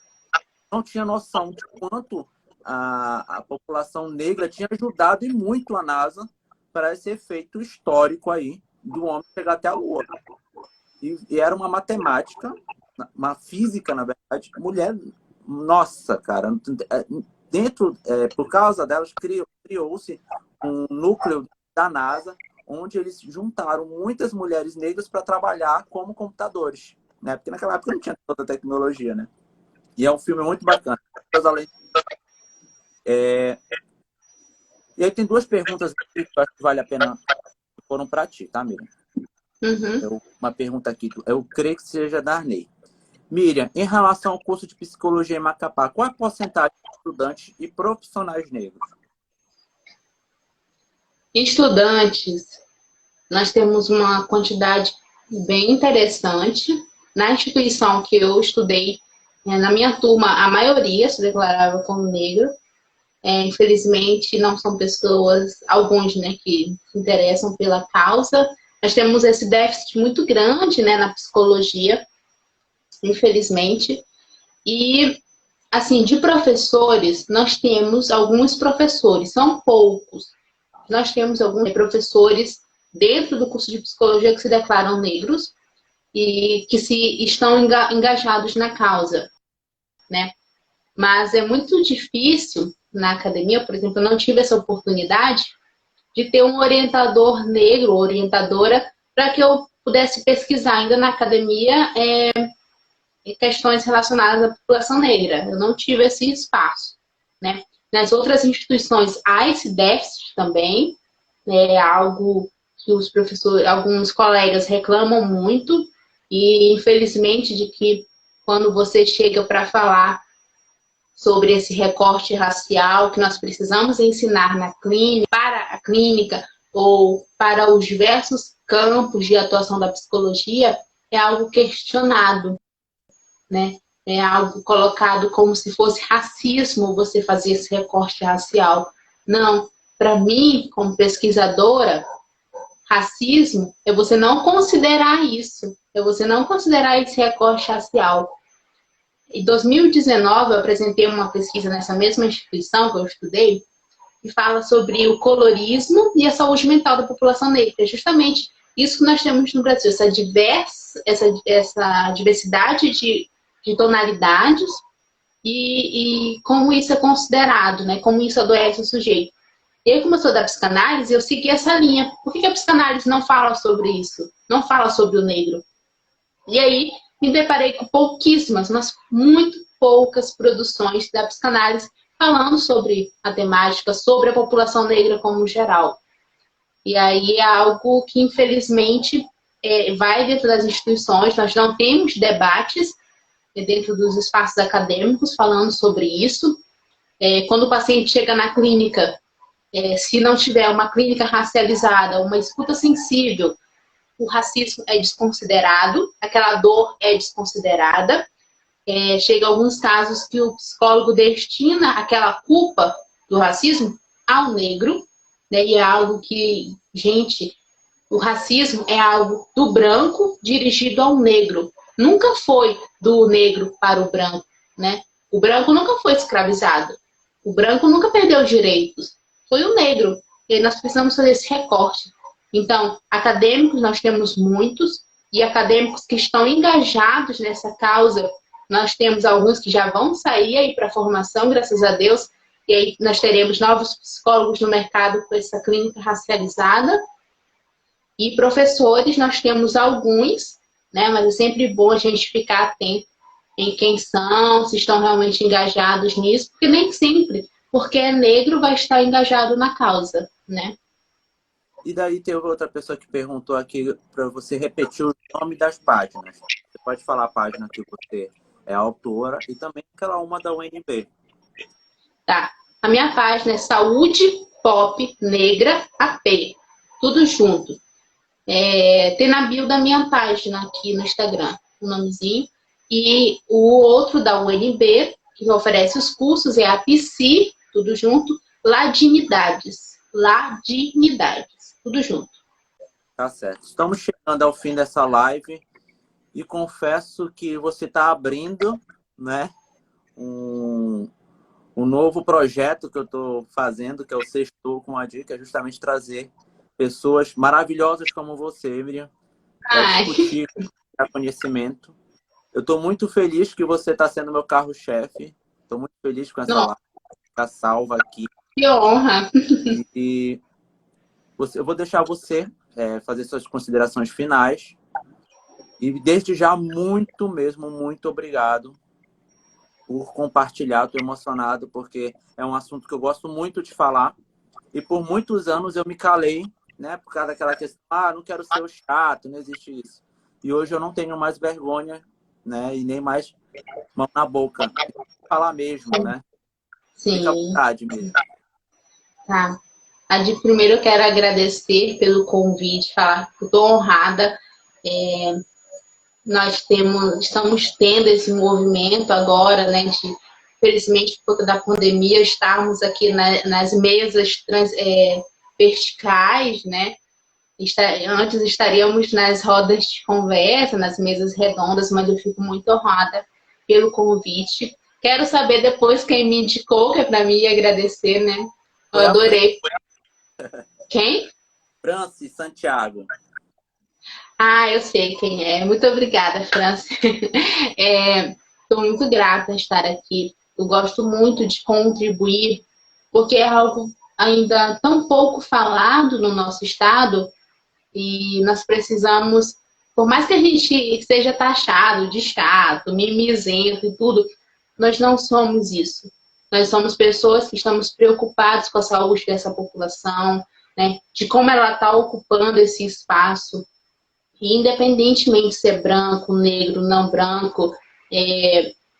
Não tinha noção de quanto a população negra tinha ajudado e muito a NASA para esse efeito histórico aí do homem chegar até a Lua. E era uma matemática, uma física, na verdade, mulher... Nossa, cara, por causa delas, criou-se um núcleo da NASA, onde eles juntaram muitas mulheres negras para trabalhar como computadores, né? Porque naquela época não tinha toda a tecnologia, né? E é um filme muito bacana. E aí tem 2 perguntas aqui que eu acho que vale a pena, que foram para ti, tá, Miriam? Uma pergunta aqui, eu creio que seja da Arnei. Miriam, em relação ao curso de psicologia em Macapá, qual é a porcentagem de estudantes e profissionais negros? Estudantes, nós temos uma quantidade bem interessante. Na instituição que eu estudei, na minha turma, a maioria se declarava como negro. Infelizmente, não são pessoas, alguns, né, que se interessam pela causa. Nós temos esse déficit muito grande, né, na psicologia, infelizmente. E, assim, de professores, nós temos alguns professores, são poucos. Nós temos alguns professores dentro do curso de psicologia que se declaram negros e que estão engajados na causa, né? Mas é muito difícil na academia, por exemplo, eu não tive essa oportunidade de ter um orientador negro, orientadora, para que eu pudesse pesquisar ainda na academia questões relacionadas à população negra. Eu não tive esse espaço, né? Nas outras instituições há esse déficit também, é algo que os professores, alguns colegas reclamam muito, e infelizmente de que quando você chega para falar sobre esse recorte racial que nós precisamos ensinar na clínica, para a clínica ou para os diversos campos de atuação da psicologia, é algo questionado, né? É algo colocado como se fosse racismo você fazer esse recorte racial. Não, para mim, como pesquisadora, racismo é você não considerar isso, é você não considerar esse recorte racial. Em 2019, eu apresentei uma pesquisa nessa mesma instituição que eu estudei, que fala sobre o colorismo e a saúde mental da população negra. É justamente isso que nós temos no Brasil, essa diversidade de tonalidades e como isso é considerado, né? Como isso adoece o sujeito. E aí, como eu sou da psicanálise, eu segui essa linha. Por que a psicanálise não fala sobre isso? Não fala sobre o negro? E aí, me deparei com pouquíssimas, mas muito poucas produções da psicanálise falando sobre a temática, sobre a população negra como geral. E aí é algo que, infelizmente, vai dentro das instituições. Nós não temos debates dentro dos espaços acadêmicos falando sobre isso. Quando o paciente chega na clínica, se não tiver uma clínica racializada, uma escuta sensível, o racismo é desconsiderado, aquela dor é desconsiderada. Chega a alguns casos que o psicólogo destina aquela culpa do racismo ao negro, né? E é algo que, gente, o racismo é algo do branco dirigido ao negro. Nunca foi do negro para o branco, né? O branco nunca foi escravizado. O branco nunca perdeu direitos. Foi o negro. E aí nós precisamos fazer esse recorte. Então, acadêmicos nós temos muitos, e acadêmicos que estão engajados nessa causa, nós temos alguns que já vão sair aí para a formação, graças a Deus, e aí nós teremos novos psicólogos no mercado com essa clínica racializada. E professores, nós temos alguns, né? Mas é sempre bom a gente ficar atento em quem são, se estão realmente engajados nisso, porque nem sempre, porque é negro, vai estar engajado na causa, né? E daí teve outra pessoa que perguntou aqui para você repetir o nome das páginas. Você pode falar a página que você é autora e também aquela uma da UNB. Tá. A minha página é Saúde Pop Negra AP. Tudo junto. Tem na bio da minha página aqui no Instagram, o nomezinho. E o outro da UNB, que oferece os cursos, é a PC, tudo junto, Ladinidades. Ladinidades. Tudo junto. Tá certo. Estamos chegando ao fim dessa live e confesso que você está abrindo, né, um novo projeto que eu estou fazendo, que é o Sextou com a Adi, que é justamente trazer pessoas maravilhosas como você, Miriam, para discutir conhecimento. Eu estou muito feliz que você está sendo meu carro-chefe. Estou muito feliz com essa live, ficar salva aqui. Que honra! E eu vou deixar você fazer suas considerações finais. E desde já, muito mesmo, muito obrigado por compartilhar. Estou emocionado porque é um assunto que eu gosto muito de falar. E por muitos anos eu me calei, né? Por causa daquela questão, não quero ser o chato, não existe isso. E hoje eu não tenho mais vergonha, né? E nem mais mão na boca. Falar mesmo, né? Sim. Fica à vontade mesmo. Tá. Adi, primeiro eu quero agradecer pelo convite, falar que estou honrada. Nós estamos tendo esse movimento agora, né, de, felizmente, por conta da pandemia, estarmos aqui nas mesas verticais, né? Antes estaríamos nas rodas de conversa, nas mesas redondas, mas eu fico muito honrada pelo convite. Quero saber depois quem me indicou, que é para mim agradecer, né? Eu adorei. Quem? Francis Santiago. Eu sei quem é. Muito obrigada, Francis. Estou muito grata de estar aqui. Eu gosto muito de contribuir, porque é algo ainda tão pouco falado no nosso estado e nós precisamos, por mais que a gente seja taxado de chato, mimizento e tudo, nós não somos isso. Nós somos pessoas que estamos preocupados com a saúde dessa população, né, de como ela está ocupando esse espaço. E independentemente de ser branco, negro, não branco,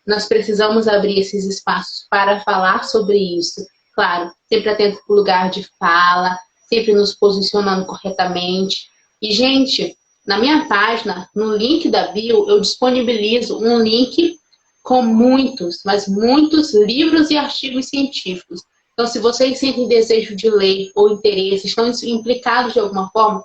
nós precisamos abrir esses espaços para falar sobre isso. Claro, sempre atento para o lugar de fala, sempre nos posicionando corretamente. E, gente, na minha página, no link da bio, eu disponibilizo um link com muitos, mas muitos livros e artigos científicos. Então, se vocês sentem desejo de ler ou interesse, estão implicados de alguma forma,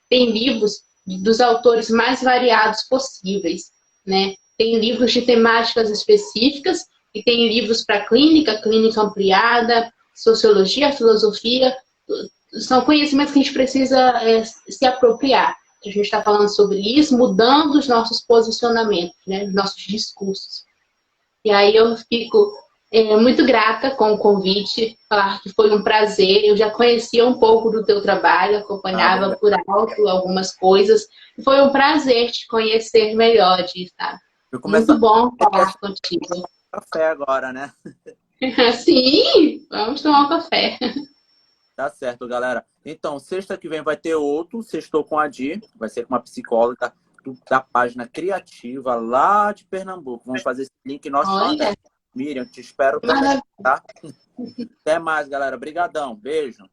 tem livros dos autores mais variados possíveis, né? Tem livros de temáticas específicas e tem livros para clínica ampliada, sociologia, filosofia. São conhecimentos que a gente precisa se apropriar. A gente está falando sobre isso, mudando os nossos posicionamentos, né? Os nossos discursos. E aí eu fico muito grata com o convite, falar que foi um prazer. Eu já conhecia um pouco do teu trabalho, acompanhava por alto algumas coisas. E foi um prazer te conhecer melhor, Di, sabe? Muito bom falar contigo. Café agora, né? Sim, vamos tomar um café. Tá certo, galera. Então, sexta que vem vai ter outro Sextou com a Di. Vai ser com uma psicóloga da página Criativa lá de Pernambuco. Vamos fazer esse link Norte Nordeste. Miriam, te espero também, tá? Até mais, galera. Obrigadão. Beijo.